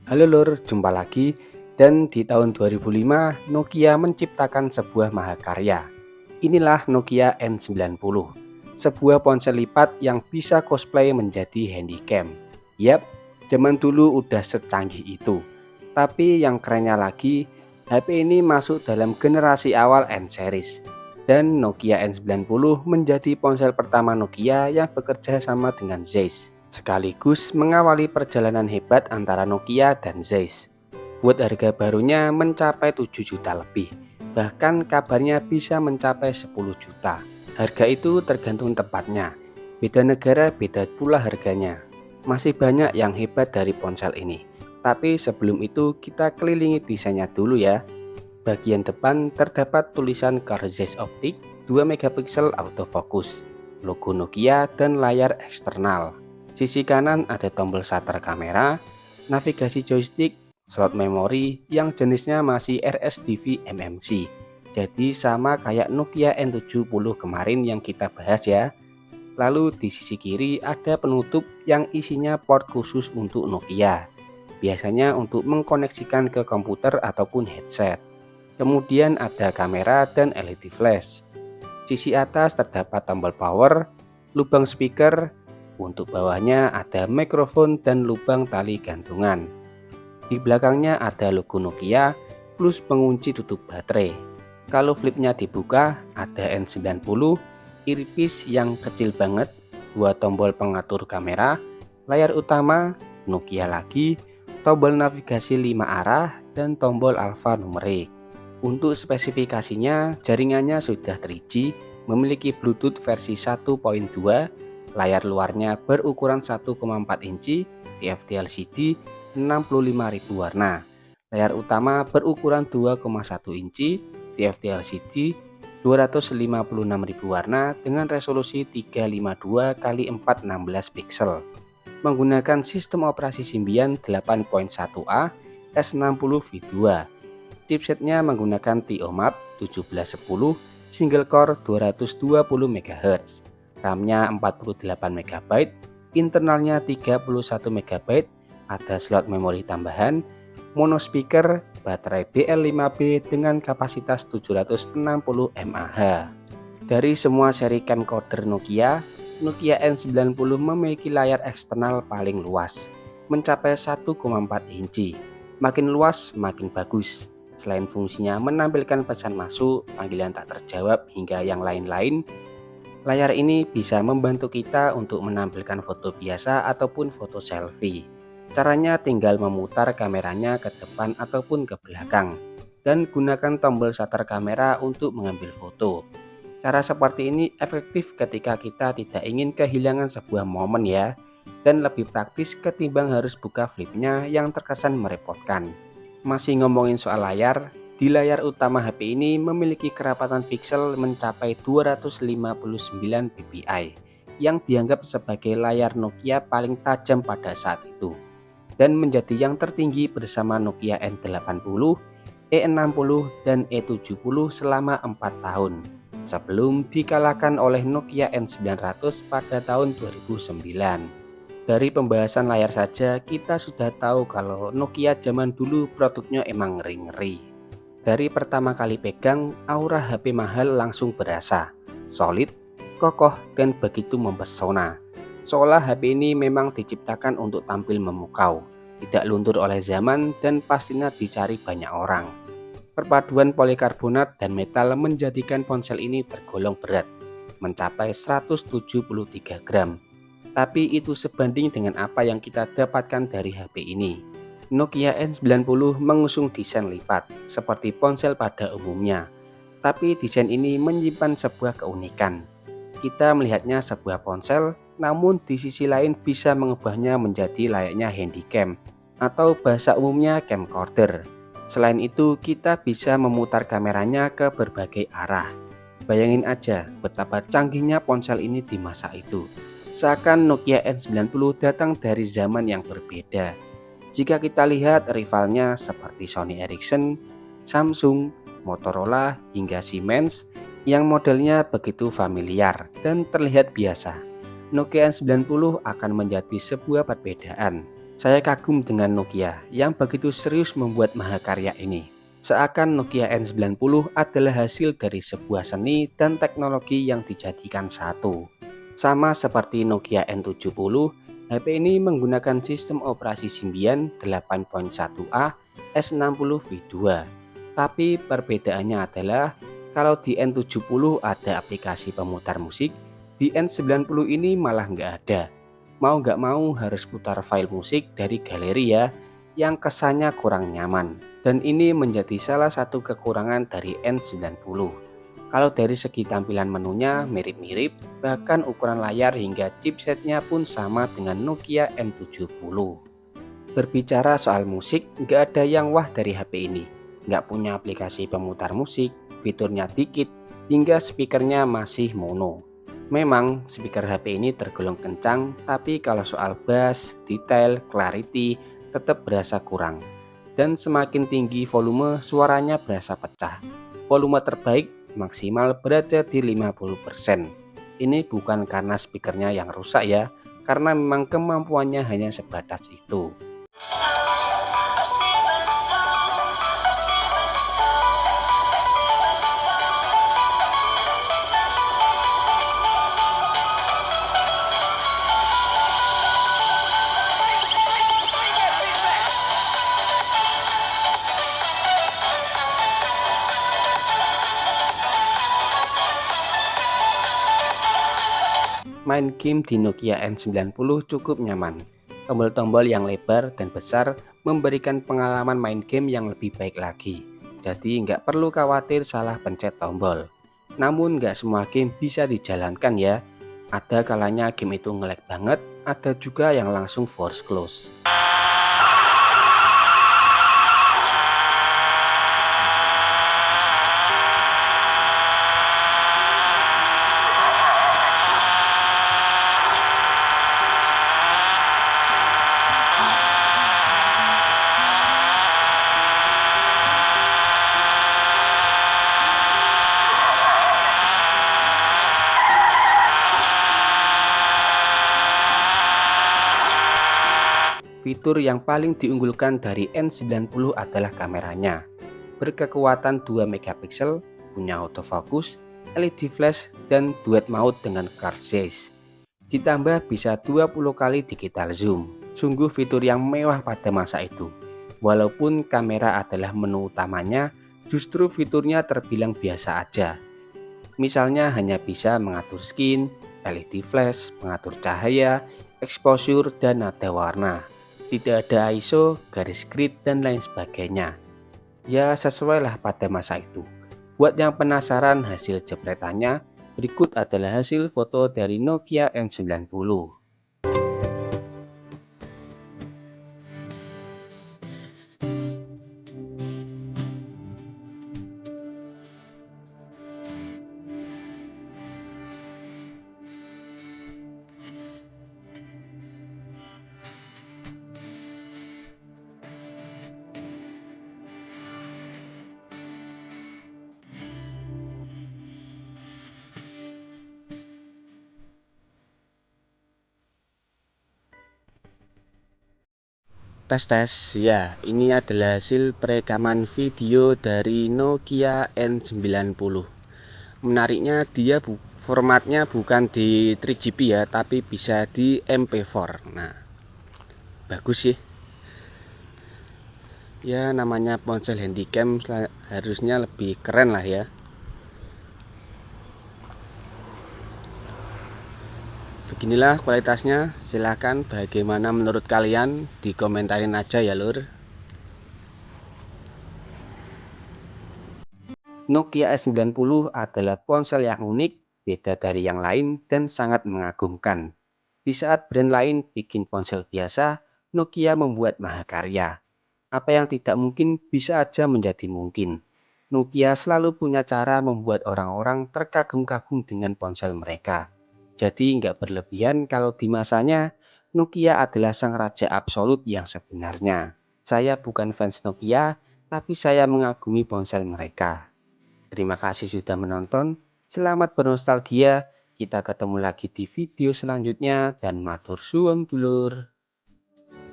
Halo Lur, jumpa lagi. Dan di tahun 2005, Nokia menciptakan sebuah mahakarya. Inilah Nokia N90, sebuah ponsel lipat yang bisa cosplay menjadi handycam. Yap, zaman dulu udah secanggih itu. Tapi yang kerennya lagi, HP ini masuk dalam generasi awal N series. Dan Nokia N90 menjadi ponsel pertama Nokia yang bekerja sama dengan Zeiss, sekaligus mengawali perjalanan hebat antara Nokia dan Zeiss. Buat harga barunya mencapai 7 juta lebih, bahkan kabarnya bisa mencapai 10 juta. Harga itu tergantung tempatnya, beda negara beda pula harganya. Masih banyak yang hebat dari ponsel ini, tapi sebelum itu kita kelilingi desainnya dulu ya. Bagian depan terdapat tulisan Car Zeiss Optik, 2 megapiksel autofocus, logo Nokia dan layar eksternal. Sisi kanan ada tombol shutter kamera, navigasi joystick, slot memori yang jenisnya masih RSDV MMC. Jadi sama kayak Nokia N70 kemarin yang kita bahas ya. Lalu di sisi kiri ada penutup yang isinya port khusus untuk Nokia, biasanya untuk mengkoneksikan ke komputer ataupun headset. Kemudian ada kamera dan LED flash. Sisi atas terdapat tombol power, lubang speaker, untuk bawahnya ada mikrofon dan lubang tali gantungan. Di belakangnya ada logo Nokia plus pengunci tutup baterai. Kalau flipnya dibuka ada N90, earpiece yang kecil banget, 2 tombol pengatur kamera, layar utama, Nokia lagi, tombol navigasi 5 arah, dan tombol alphanumerik. Untuk spesifikasinya, jaringannya sudah 3G, memiliki Bluetooth versi 1.2, layar luarnya berukuran 1,4 inci, TFT LCD 65.000 warna. Layar utama berukuran 2,1 inci, TFT LCD 256.000 warna dengan resolusi 352 x 416 piksel. Menggunakan sistem operasi Symbian 8.1A S60V2. Chipsetnya menggunakan TIOMAP 1710 single core 220 MHz, RAM-nya 48 MB, internalnya 31 MB, ada slot memori tambahan, mono speaker, baterai BL5B dengan kapasitas 760 mAh. Dari semua seri camcorder Nokia, Nokia N90 memiliki layar eksternal paling luas, mencapai 1,4 inci. Makin luas, makin bagus. Selain fungsinya menampilkan pesan masuk, panggilan tak terjawab, hingga yang lain-lain, layar ini bisa membantu kita untuk menampilkan foto biasa ataupun foto selfie. Caranya tinggal memutar kameranya ke depan ataupun ke belakang, dan gunakan tombol shutter kamera untuk mengambil foto. Cara seperti ini efektif ketika kita tidak ingin kehilangan sebuah momen ya, dan lebih praktis ketimbang harus buka flipnya yang terkesan merepotkan. Masih ngomongin soal layar, di layar utama HP ini memiliki kerapatan piksel mencapai 259 ppi, yang dianggap sebagai layar Nokia paling tajam pada saat itu, dan menjadi yang tertinggi bersama Nokia N80, E60, dan E70 selama 4 tahun, sebelum dikalahkan oleh Nokia N900 pada tahun 2009. Dari pembahasan layar saja kita sudah tahu kalau Nokia zaman dulu produknya emang ngeri-ngeri. Dari pertama kali pegang, aura HP mahal langsung berasa, solid, kokoh, dan begitu mempesona. Seolah HP ini memang diciptakan untuk tampil memukau, tidak luntur oleh zaman, dan pastinya dicari banyak orang. Perpaduan polikarbonat dan metal menjadikan ponsel ini tergolong berat, mencapai 173 gram. Tapi itu sebanding dengan apa yang kita dapatkan dari HP ini. Nokia N90 mengusung desain lipat, seperti ponsel pada umumnya. Tapi desain ini menyimpan sebuah keunikan. Kita melihatnya sebuah ponsel, namun di sisi lain bisa mengubahnya menjadi layaknya handycam, atau bahasa umumnya camcorder. Selain itu, kita bisa memutar kameranya ke berbagai arah. Bayangin aja betapa canggihnya ponsel ini di masa itu. Seakan Nokia N90 datang dari zaman yang berbeda. Jika kita lihat rivalnya seperti Sony Ericsson, Samsung, Motorola, hingga Siemens yang modelnya begitu familiar dan terlihat biasa, Nokia N90 akan menjadi sebuah perbedaan. Saya kagum dengan Nokia yang begitu serius membuat mahakarya ini. Seakan Nokia N90 adalah hasil dari sebuah seni dan teknologi yang dijadikan satu. Sama seperti Nokia N70, HP ini menggunakan sistem operasi Symbian 8.1A S60V2. Tapi perbedaannya adalah kalau di N70 ada aplikasi pemutar musik, di N90 ini malah nggak ada. Mau nggak mau harus putar file musik dari galeri ya, yang kesannya kurang nyaman. Dan ini menjadi salah satu kekurangan dari N90. Kalau dari segi tampilan menunya mirip-mirip, bahkan ukuran layar hingga chipsetnya pun sama dengan Nokia N70. Berbicara soal musik, nggak ada yang wah dari HP ini. Nggak punya aplikasi pemutar musik, fiturnya dikit, hingga speakernya masih mono. Memang speaker HP ini tergolong kencang, tapi kalau soal bass, detail, clarity tetap berasa kurang. Dan semakin tinggi volume, suaranya berasa pecah. Volume terbaik maksimal berada di 50%. Ini bukan karena speakernya yang rusak ya, karena memang kemampuannya hanya sebatas itu. Main game di Nokia N90 cukup nyaman. Tombol-tombol yang lebar dan besar memberikan pengalaman main game yang lebih baik lagi. Jadi nggak perlu khawatir salah pencet tombol. Namun nggak semua game bisa dijalankan ya. Ada kalanya game itu nge-lag banget, ada juga yang langsung force close. Fitur yang paling diunggulkan dari N90 adalah kameranya. Berkekuatan 2 megapiksel, punya autofocus, LED flash, dan duet mode dengan car chase. Ditambah bisa 20 kali digital zoom. Sungguh fitur yang mewah pada masa itu. Walaupun kamera adalah menu utamanya, justru fiturnya terbilang biasa aja. Misalnya hanya bisa mengatur skin, LED flash, mengatur cahaya, exposure, dan nada warna. Tidak ada ISO, garis grid, dan lain sebagainya. Ya sesuai lah pada masa itu. Buat yang penasaran hasil jepretannya, berikut adalah hasil foto dari Nokia N90. Tes ya, ini adalah hasil perekaman video dari Nokia N90. Menariknya dia formatnya bukan di 3GP ya, tapi bisa di MP4. Nah, bagus sih. Ya namanya ponsel handycam harusnya lebih keren lah ya. Beginilah kualitasnya. Silahkan bagaimana menurut kalian, dikomentarin aja ya lur. Nokia S90 adalah ponsel yang unik, beda dari yang lain, dan sangat mengagumkan. Di saat brand lain bikin ponsel biasa, Nokia membuat mahakarya. Apa yang tidak mungkin bisa aja menjadi mungkin. Nokia selalu punya cara membuat orang-orang terkagum-kagum dengan ponsel mereka. Jadi nggak berlebihan kalau di masanya Nokia adalah sang raja absolut yang sebenarnya. Saya bukan fans Nokia, tapi saya mengagumi ponsel mereka. Terima kasih sudah menonton. Selamat bernostalgia. Kita ketemu lagi di video selanjutnya dan matur suwun dulur.